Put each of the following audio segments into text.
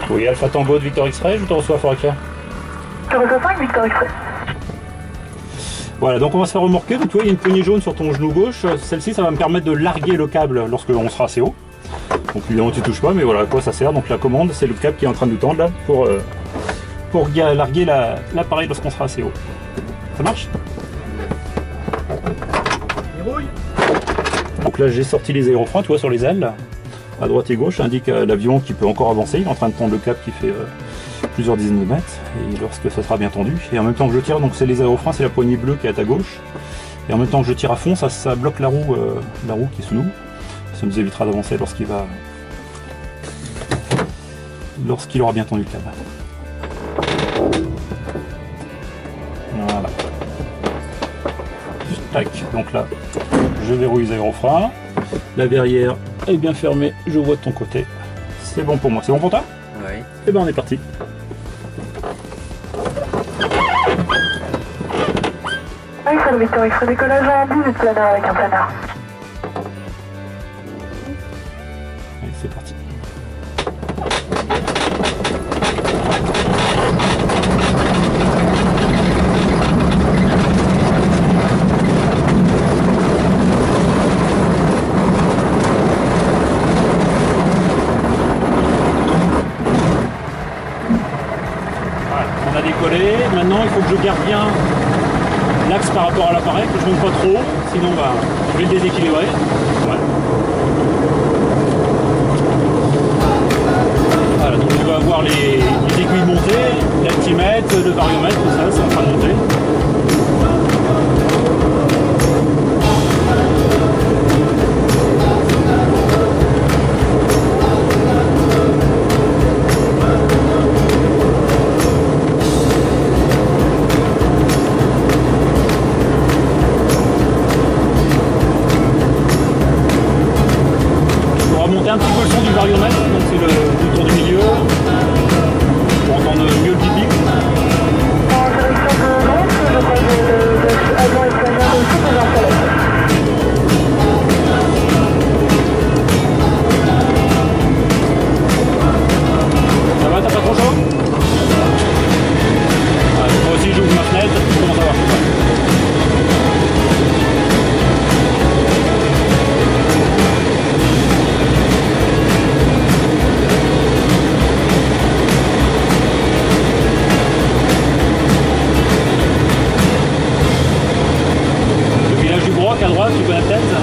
Oui, Alpha Tango de Victor X-Ray, je te reçois Foraker. Je reçois 5 Victor X-Ray. Voilà, donc on va se faire remorquer. Donc tu vois, il y a une poignée jaune sur ton genou gauche. Celle-ci, ça va me permettre de larguer le câble lorsque on sera assez haut. Donc évidemment, tu touches pas, mais voilà à quoi ça sert. Donc la commande, c'est le câble qui est en train de nous tendre là pour larguer l'appareil lorsqu'on sera assez haut. Ça marche? Donc là, j'ai sorti les aérofreins, tu vois, sur les ailes, là, à droite et gauche, ça indique à l'avion qu'il peut encore avancer. Il est en train de tendre le câble qui fait plusieurs dizaines de mètres, et lorsque ça sera bien tendu. Et en même temps que je tire, donc c'est les aérofreins, c'est la poignée bleue qui est à ta gauche. Et en même temps que je tire à fond, ça bloque la roue qui est sous nous. Ça nous évitera d'avancer lorsqu'il aura bien tendu le câble. Voilà. Tac, donc là, je verrouille les aérofreins. La verrière est bien fermée, je vois de ton côté. C'est bon pour moi. C'est bon pour toi? Oui. Et ben on est parti. Oui, c'est le Victor X-Ray, décollage en 18 planeur avec un planeur. Allez, c'est parti. On a décollé, maintenant il faut que je garde bien l'axe par rapport à l'appareil, que je ne monte pas trop, sinon je vais le déséquilibrer. Ouais. Voilà, donc tu vas avoir les aiguilles montées, l'altimètre, le variomètre, tout ça, c'est en train de monter. Un petit peu le son du variomètre, donc c'est le tour du milieu, pour entendre mieux le pipi. En direction de Lens, je crois que l'avion est planeur aussi pour l'installation. Ça va, t'as pas trop chaud? Moi aussi j'ouvre ma fenêtre, je commence à voir tout ça. À droite, tu connais peut-être,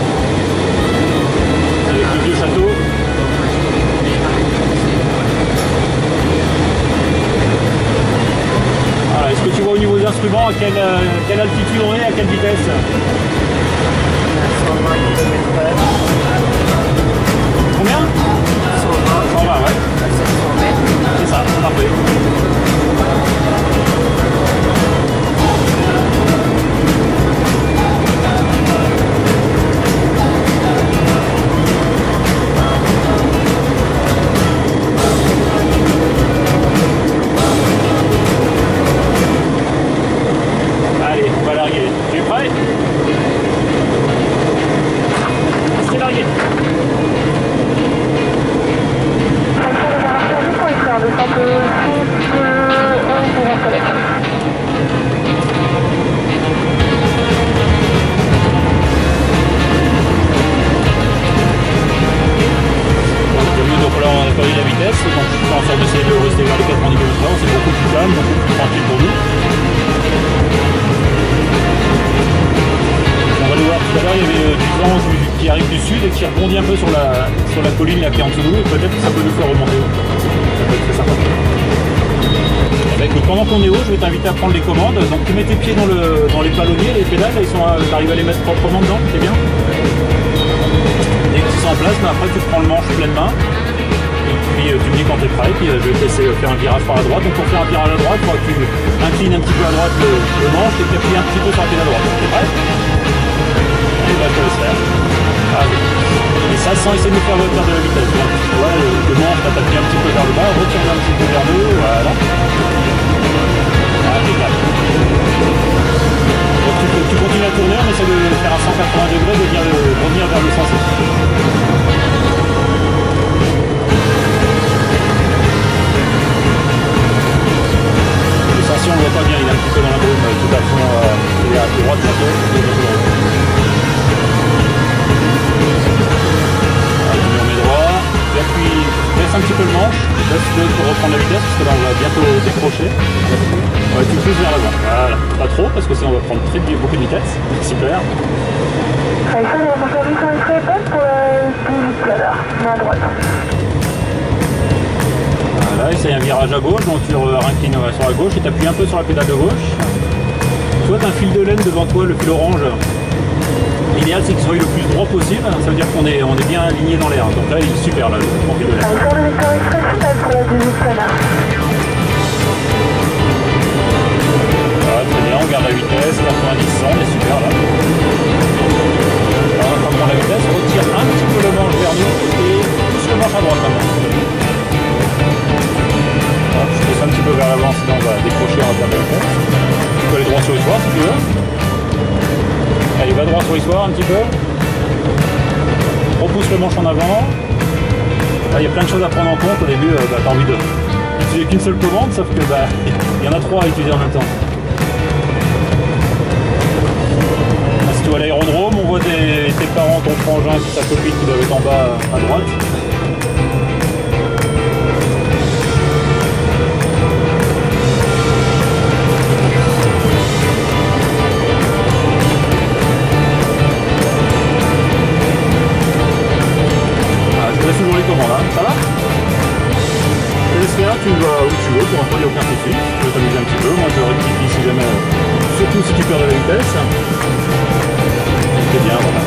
avec le vieux château. Voilà, est-ce que tu vois au niveau des instruments à quelle altitude on est, à quelle vitesse? 120 km/h. Combien? 120. 120, ouais. À 700 mètres. C'est ça, parfait. Allez, on va larguer. Tu es prêt? C'est largué. Donc là on a pas eu la vitesse, donc je fais en sorte d'essayer de rester vers les 90 km/h, c'est beaucoup plus calme, beaucoup plus tranquille pour nous. On va le voir tout à l'heure, il y avait du vent qui arrive du sud et qui rebondit un peu sur la colline là qui est en dessous de nous, et peut-être que ça peut nous faire remonter. Ça peut être très sympa. Eh ben, écoute, pendant qu'on est haut, je vais t'inviter à prendre les commandes. Donc tu mets tes pieds dans les palonniers, les pédales, là, tu arrives à les mettre proprement dedans, c'est bien. Dès que tu sont en place, ben, après tu prends le manche pleine main. Et puis tu me dis quand tu es prêt, puis je vais te laisser faire un virage par la droite. Donc pour faire un virage à droite, il faudra que tu inclines un petit peu à droite le manche et que tu appuies un petit peu sur la pédale à droite. Tu es prêt? Et bah je te laisse faire. Allez. Et ça sans essayer de nous faire perdre de la vitesse. Donc, tu vois, le manche, tu appuies un petit peu vers le bas, retire un petit peu vers le haut, voilà. Impeccable. Donc tu continues à tourner, on essaie de faire à 180 degrés, de revenir vers le sens. Laisse-le pour reprendre la vitesse parce que là on va bientôt décrocher. Ouais, tu pousses vers l'avant. Voilà. Pas trop parce que sinon on va prendre beaucoup de vitesse. Super. Alpha, la prochaine mission est prête pour la 18 planeur. Main à droite. Voilà, et c'est un virage à gauche, donc tu inclines sur la gauche et tu appuies un peu sur la pédale de gauche. Toi, tu as un fil de laine devant toi, le fil orange. L'idéal, c'est qu'il soit le plus droit possible. Ça veut dire qu'on est bien aligné dans l'air. Donc là, il est super, là, le fil de laine. Alpha, le Victor Express est prête pour la 18 planeur. Voilà, très bien, on garde la vitesse, 90, 100, on est super là. Alors, on va prendre la vitesse, on retire un petit peu le manche vers nous et pousse le manche à droite maintenant. Voilà, je pousse un petit peu vers l'avant, sinon on va décrocher, on va perdre la vitesse. Tu peux aller droit sur l'histoire si tu veux. Allez, va droit sur l'histoire un petit peu. Repousse le manche en avant. Là, il y a plein de choses à prendre en compte. Au début, tu as envie d'utiliser qu'une seule commande, sauf que il y en a trois à utiliser en même temps. Là, si tu vas à l'aérodrome, on voit tes parents, ton frangin et ta copine qui doivent être en bas à droite. Toujours les commandes, hein. Ça va? Je te laisse faire, tu vas où tu veux, pour l'instant il n'y a aucun souci. Tu veux t'amuser un petit peu, moi je rectifie si jamais, surtout si tu perds de la vitesse. C'est bien, voilà.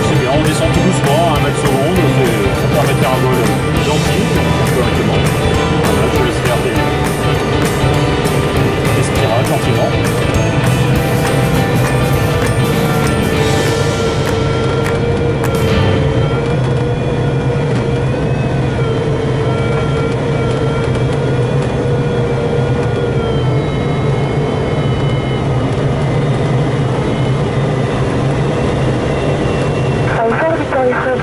C'est bien, on descend tout doucement, 1 mètre seconde, ça permet de faire un vol gentil, correctement. Voilà, je laisse faire des spirales gentiment.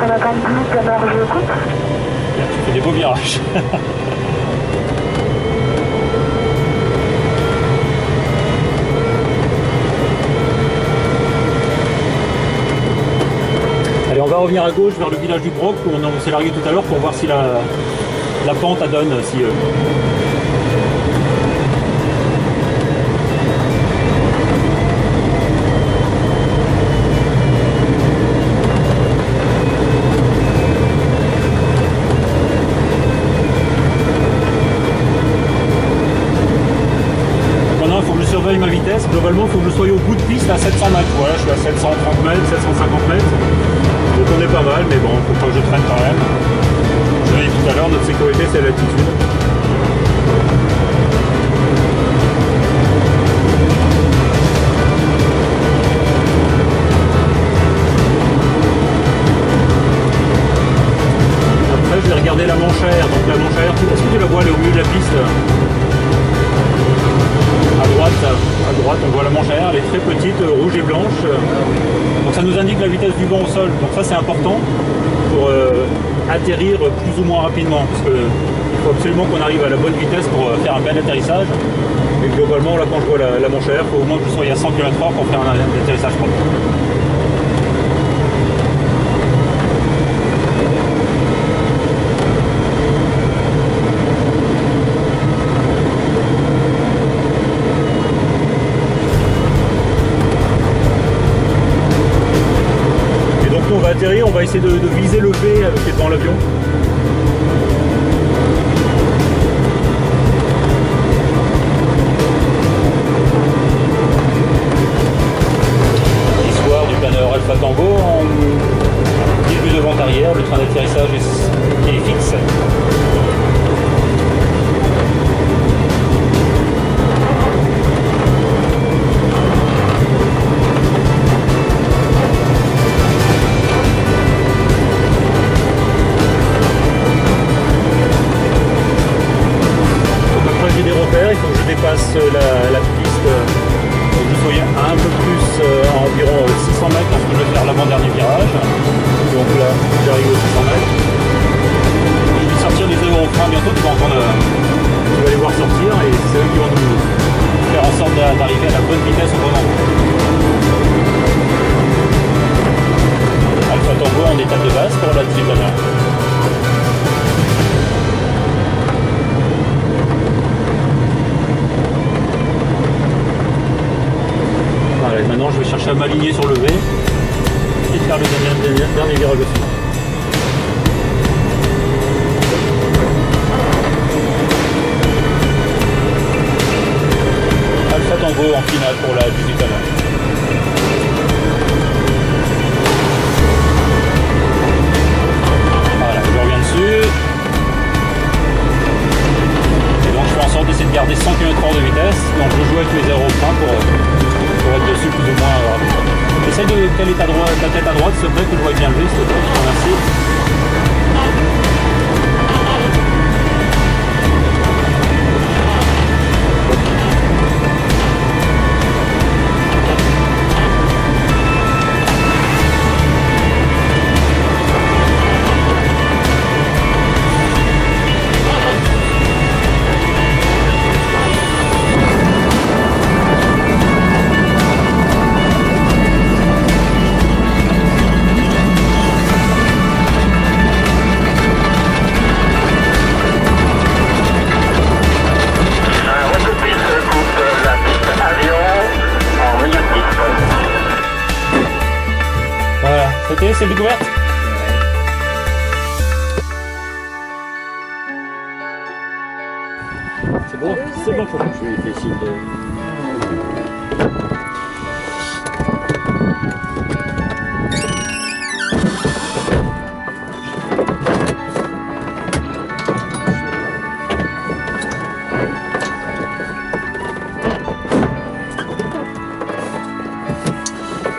On attend 10 planeurs, je coupe. Tu fais des beaux virages. Allez, on va revenir à gauche vers le village du Broc où on s'est largué tout à l'heure pour voir si la pente donne. Si, ma vitesse, globalement il faut que je sois au bout de piste à 700 mètres, voilà, je suis à 730 mètres, 750 mètres, donc on est pas mal, mais bon, il faut pas que je traîne quand même. Je l'ai dit tout à l'heure, notre sécurité c'est l'altitude. Après je vais regarder la Manchère, donc la Manchère, est-ce que tu la vois, elle est au milieu de la piste? À droite, on voit la Manchère, elle est très petite, rouge et blanche. Donc ça nous indique la vitesse du vent au sol. Donc ça c'est important pour atterrir plus ou moins rapidement. Parce qu'il faut absolument qu'on arrive à la bonne vitesse pour faire un bel atterrissage. Mais globalement, là quand je vois la Manchère, il faut au moins que je sois à 100 km/h pour faire un atterrissage propre. On va atterrir, on va essayer de viser le V qui est devant l'avion. Histoire du planeur Alpha Tango en début de vente arrière, le train d'atterrissage est fixe. Dépasse la piste, donc vous soyez un peu plus à environ 600 mètres lorsque je vais faire l'avant-dernier virage. Donc là, j'arrive aux 600 mètres. Je vais sortir des au frein bientôt, tu vas les voir sortir et c'est eux qui vont nous faire en sorte d'arriver à la bonne vitesse au bon endroit. Alpha Tango en état de base pour la 18 à l'heure. Voilà, maintenant je vais chercher à m'aligner sur le V et faire le dernier virage aussi. Alpha Tango en finale pour la 18 à l'heure. Voilà, je reviens dessus. Et donc je fais en sorte d'essayer de garder 100 km/h de vitesse. Donc je joue avec mes aérofreins pour être dessus plus ou moins rapide. Essaye de caler ta tête à droite, s'il te plaît, que je vois bien lever, s'il te plaît, je te remercie. C'est une découverte. C'est bon, c'est bon pour moi. Je lui ai fait signe de...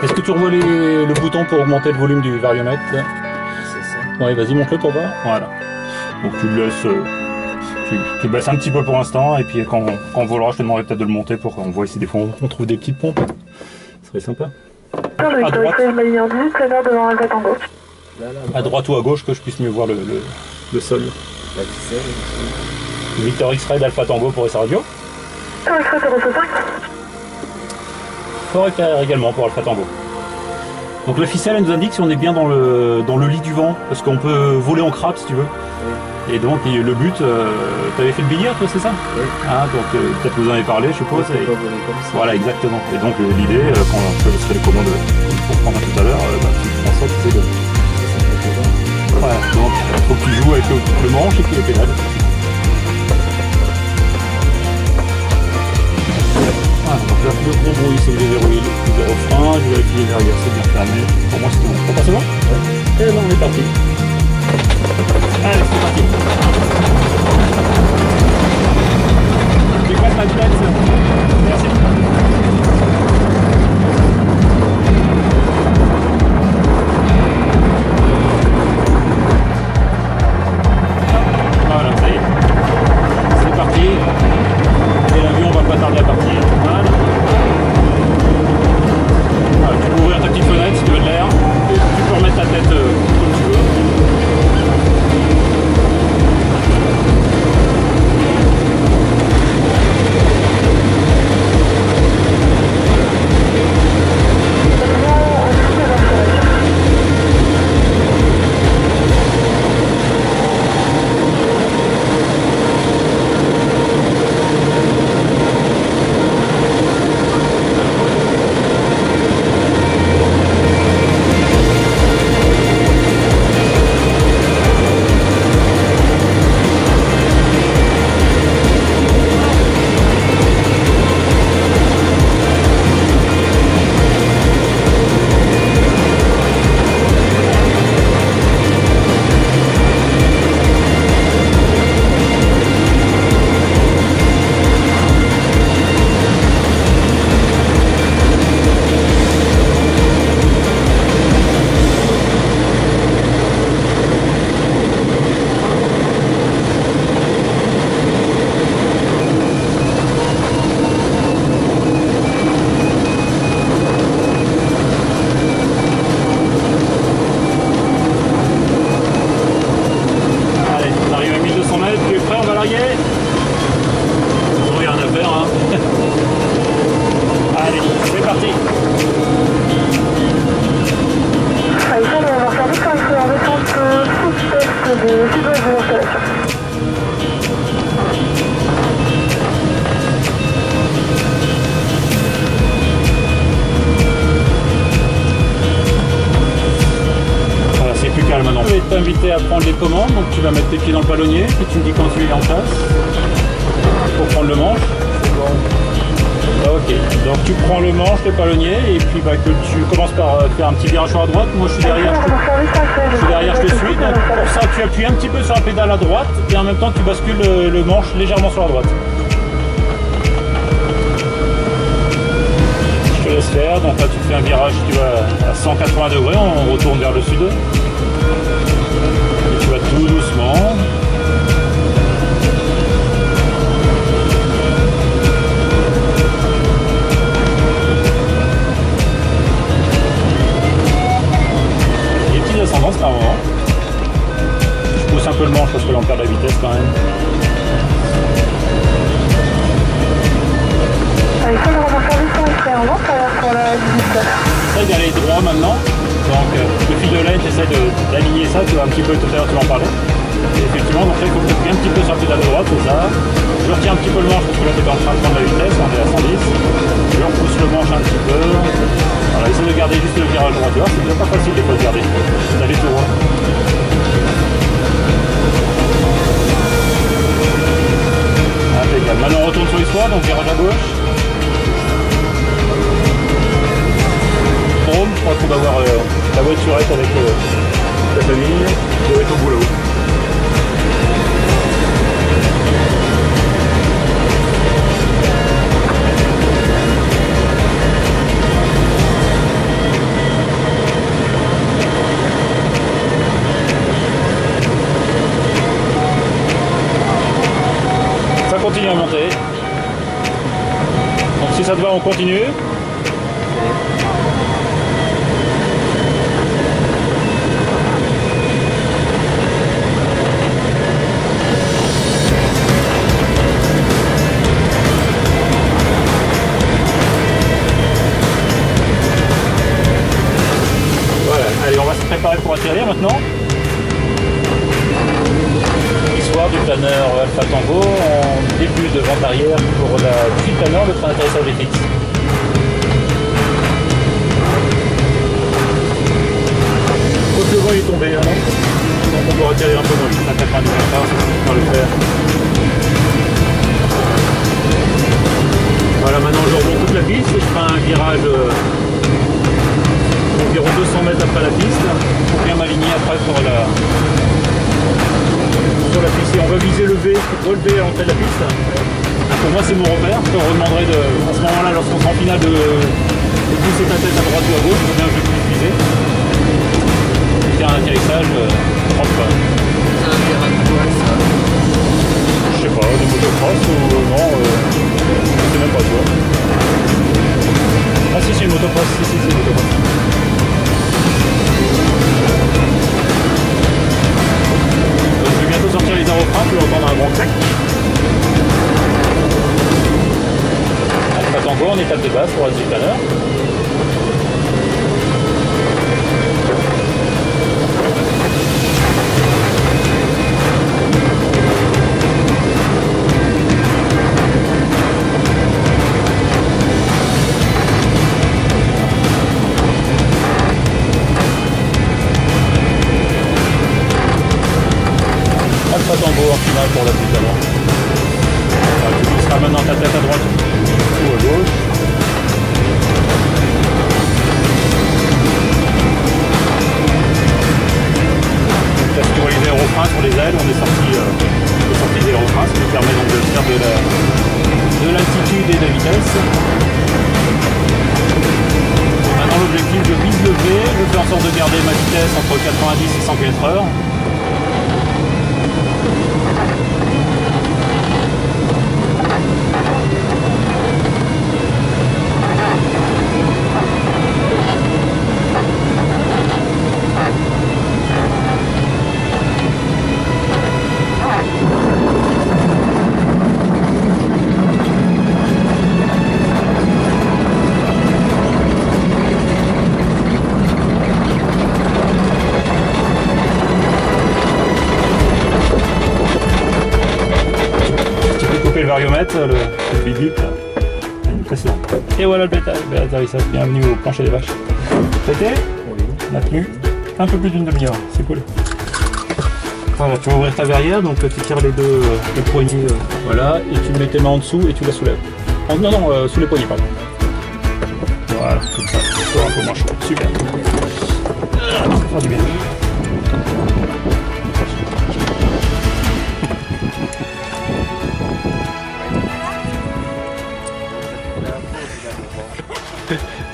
Est-ce que tu revois le bouton pour augmenter le volume du variomètre? C'est ça. Ouais, vas-y, monte-le pour voir. Voilà. Donc tu le laisses, tu baisses un petit peu pour l'instant, et puis quand on volera, je te demanderai peut-être de le monter pour qu'on voit si des fois on trouve des petites pompes. Ce serait sympa. À droite. À droite ou à gauche, que je puisse mieux voir le sol. La ficelle. Victor X-Ray d'Alpha Tango pour sa radio. X-Ray 065. Correct également pour Alpha Tango. Donc la ficelle, elle nous indique si on est bien dans le lit du vent, parce qu'on peut voler en crabe si tu veux. Oui. Et donc le but, tu avais fait le billard toi, c'est ça? Oui. Ah, donc peut-être vous en avez parlé, je suppose. Voilà, exactement. Et donc l'idée, quand je te laisserai les commandes pour prendre tout à l'heure, tu prends ça, tu sais de... Voilà, donc il faut que tu joues avec le manche et puis les pédales. Voilà, donc là, le gros bruit, c'est que j'ai verrouillé le refrain, je vérifie les derrière, c'est bien fermé. Pour moi, c'est bon. Pour toi, c'est bon? Ouais. Et là, on est parti. Allez, c'est parti. Décolle ma vitesse. Merci. Voilà, ça y est. C'est parti. Et l'avion va pas tarder à partir. Voilà. Voilà, tu peux ouvrir ta petite fenêtre si tu veux de l'air. Tu peux remettre ta tête comme tu veux. t'inviter à prendre les commandes. Donc tu vas mettre tes pieds dans le palonnier, puis tu me dis quand tu es en place pour prendre le manche. Ah, ok, donc tu prends le manche, le palonnier, et puis bah, que tu commences par faire un petit virage sur la droite. Moi je suis derrière, je te suis. Donc pour ça tu appuies un petit peu sur la pédale à droite et en même temps tu bascules le manche légèrement sur la droite. Je te laisse faire, donc là tu fais un virage, tu vas à 180 degrés, on retourne vers le sud. Et tu vas tout doucement. Ascendance par moment. Je pousse un peu le manche parce que là on perd la vitesse quand même. Il faut le remonter sur la 18. Essaye d'aller droit maintenant. Donc le fil de lait, essaie d'aligner ça, tu vois un petit peu tout à l'heure tu en parlais. Et effectivement, donc là il faut que tu appuies un petit peu sur la pédale de droite, c'est ça. Je retiens un petit peu le manche parce que là tu es en train de prendre la vitesse, on est à 110. Je repousse le manche un petit peu. Voilà, essaie de garder juste le virage droit, tu vois, c'est déjà pas facile des fois de garder, d'aller tout droit. Impeccable. Maintenant on retourne sur l'histoire, donc virage à gauche. Drôme, je crois qu'on va voir la voiturette avec la famille, qui doit être au boulot. Continue à monter. Donc si ça te va, on continue. Voilà, allez, on va se préparer pour atterrir maintenant. Du planeur Alpha Tango en début de vente arrière pour la suite planeur, le train d'atterrissage est fixe. Quand le vent est tombé, hein, donc on doit atterrir un peu moins vite, à 90 km/h, on va le faire. Voilà, maintenant je remonte toute la piste et je ferai un virage environ 200 mètres après la piste pour bien m'aligner après sur la piste. Et on va viser le V, relever à l'entrée de la piste. Pour moi c'est mon repère, je te redemanderai à ce moment-là, lorsqu'on sera en finale, de pousser ta tête à droite ou à gauche, pour bien que je puisse viser. Faire un atterrissage propre. C'est un virage quoi ça? Je sais pas, des motocross ou non, je sais même pas toi. Ah si, c'est une motocross, si, c'est une motocross. Donc je vais bientôt sortir les aérofreins, tu vas entendre un bon clac. Alpha Tango en étape de base pour Azul Planeur. Alpha Tango en finale pour la suite alors. Tu glisseras maintenant ta tête à droite ou à gauche. Là, si tu vois les aérofreins sur les ailes, on est sorti des aérofreins, ce qui nous permet donc de faire de l'altitude et de la vitesse. Maintenant l'objectif, je vise le V, je fais en sorte de garder ma vitesse entre 90 et 100 km/h. Le variomètre, le bip là. Impressionnant. Et voilà le atterrissage. Bienvenue au plancher des vaches. C'était? Oui. On a tenu un peu plus d'une demi-heure. C'est cool. Voilà, tu vas ouvrir ta verrière, donc tu tires les deux poignées, voilà, et tu mets tes mains en dessous et tu la soulèves. Non, sous les poignets, pardon. Voilà, comme ça, c'est un peu moins chaud. Super. Ça fera du bien.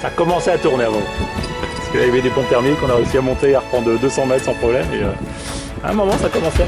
Ça a commencé à tourner avant. Parce qu'il y avait des pompes thermiques, on a réussi à monter et à reprendre 200 mètres sans problème. Et à un moment, ça commençait.